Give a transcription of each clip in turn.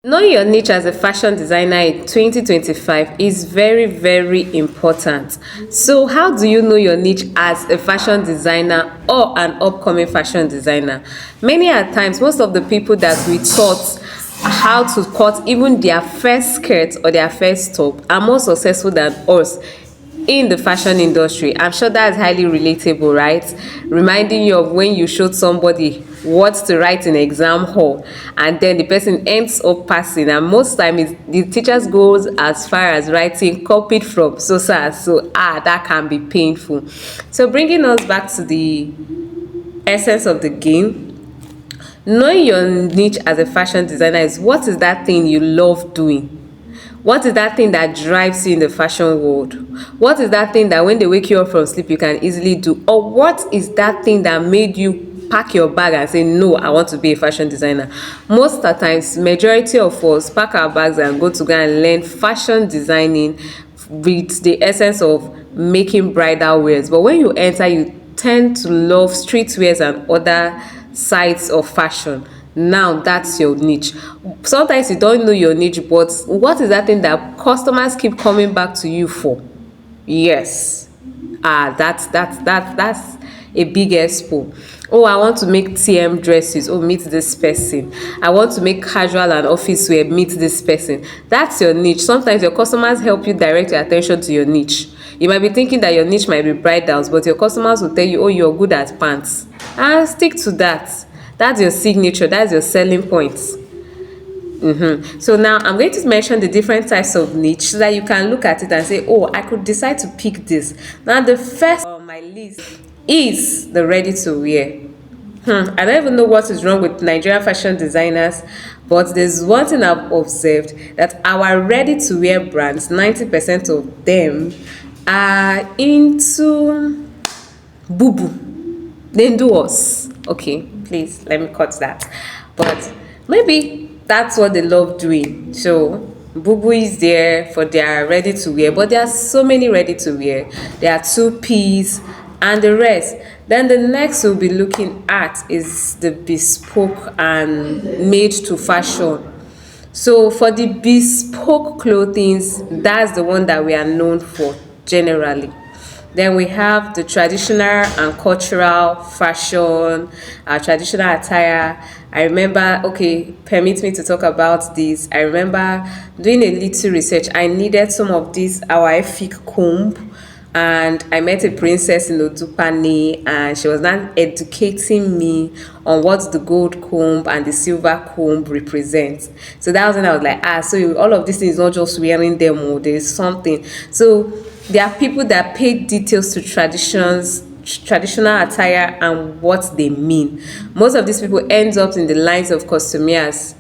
Knowing your niche as a fashion designer in 2025 is very, very important. So, how do you know your niche as a fashion designer or an upcoming fashion designer? Many a times, most of the people that we taught how to cut even their first skirt or their first top are more successful than us in the fashion industry. I'm sure that's highly relatable, right? Reminding you of when you showed somebody what to write in exam hall and then the person ends up passing, and most times the teachers goes as far as writing copied from that can be painful. So bringing us back to the essence of the game, knowing your niche as a fashion designer is, what is that thing you love doing? What is that thing that drives you in the fashion world? What is that thing that when they wake you up from sleep you can easily do? Or what is that thing that made you pack your bag and say, no, I want to be a fashion designer? Most of the times, majority of us pack our bags and go and learn fashion designing with the essence of making bridal wears. But when you enter, you tend to love streetwears and other sides of fashion. Now that's your niche. Sometimes you don't know your niche, but what is that thing that customers keep coming back to you for? Yes. That's a big expo. Oh, I want to make TM dresses. Oh, meet this person. I want to make casual and office wear. Meet this person. That's your niche. Sometimes your customers help you direct your attention to your niche. You might be thinking that your niche might be bridals, but your customers will tell you, oh, you're good at pants. And stick to that. That's your signature. That's your selling points. So now I'm going to mention the different types of niche so that you can look at it and say, oh, I could decide to pick this. Now the first on my list is the ready to wear. I don't even know what is wrong with Nigerian fashion designers, but there's one thing I've observed, that our ready to wear brands, 90% of them are into boo boo. They do us. Okay, please let me cut that. But maybe that's what they love doing. So boo boo is there for their ready to wear, but there are so many ready to wear. There are two piece and the rest. Then the next we'll be looking at is the bespoke and made to fashion. So for the bespoke clothing, that's the one that we are known for generally. Then we have the traditional and cultural fashion, traditional attire. I remember, okay, permit me to talk about this. I remember doing a little research. I needed some of this our Efik comb, and I met a princess in Odupane, and she was now educating me on what the gold comb and the silver comb represents. So that was when I was like, so all of these things not just wearing them, or there is something. So there are people that pay details to traditional attire and what they mean. Most of these people end up in the lines of costumers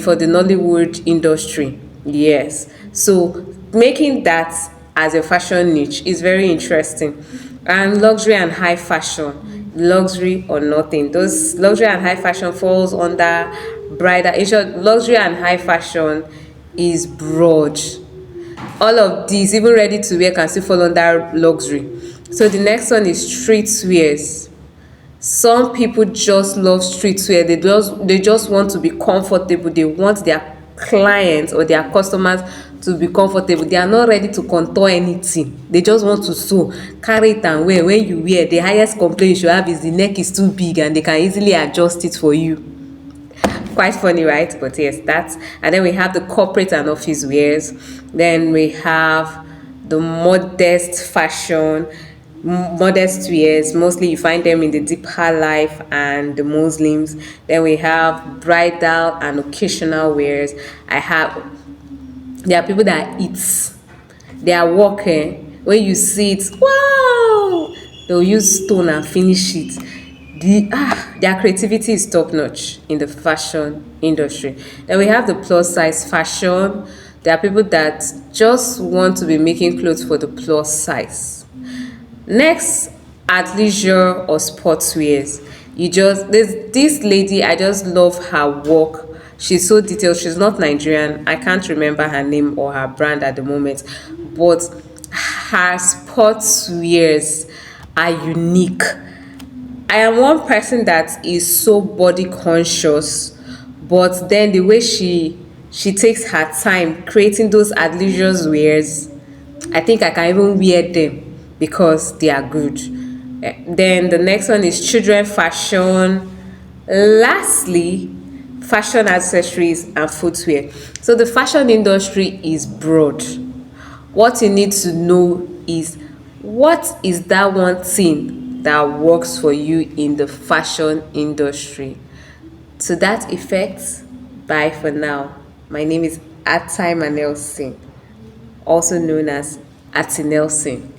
for the Nollywood industry. Yes. So making that as a fashion niche is very interesting. And luxury and high fashion, luxury or nothing. Those luxury and high fashion falls under bridal. In short, luxury and high fashion is broad. All of these, even ready to wear, can still fall under luxury. So the next one is streetwears. Some people just love streetwear. They just want to be comfortable. They want their clients or their customers to be comfortable. They are not ready to contour anything. They just want to sew, carry it and wear. When you wear, the highest complaint you should have is the neck is too big, and they can easily adjust it for you. Quite funny, right? But yes, that's, and then we have the corporate and office wears. Then we have the modest fashion, modest wears. Mostly you find them in the deeper life and the Muslims. Then we have bridal and occasional wears. There are people that eat, they are working. When you see it, wow, they'll use stone and finish it. Their creativity is top notch in the fashion industry. Then we have the plus size fashion. There are people that just want to be making clothes for the plus size. Next, athleisure or sportswears. This lady, I just love her work. She's so detailed. She's not Nigerian. I can't remember her name or her brand at the moment, but her sportswears are unique. I am one person that is so body conscious, but then the way She takes her time creating those athleisure wears. I think I can even wear them because they are good. Then the next one is children fashion. Lastly, fashion accessories and footwear. So the fashion industry is broad. What you need to know is, what is that one thing that works for you in the fashion industry? To that effect, bye for now. My name is Atai Manelson, also known as Ati Nelson.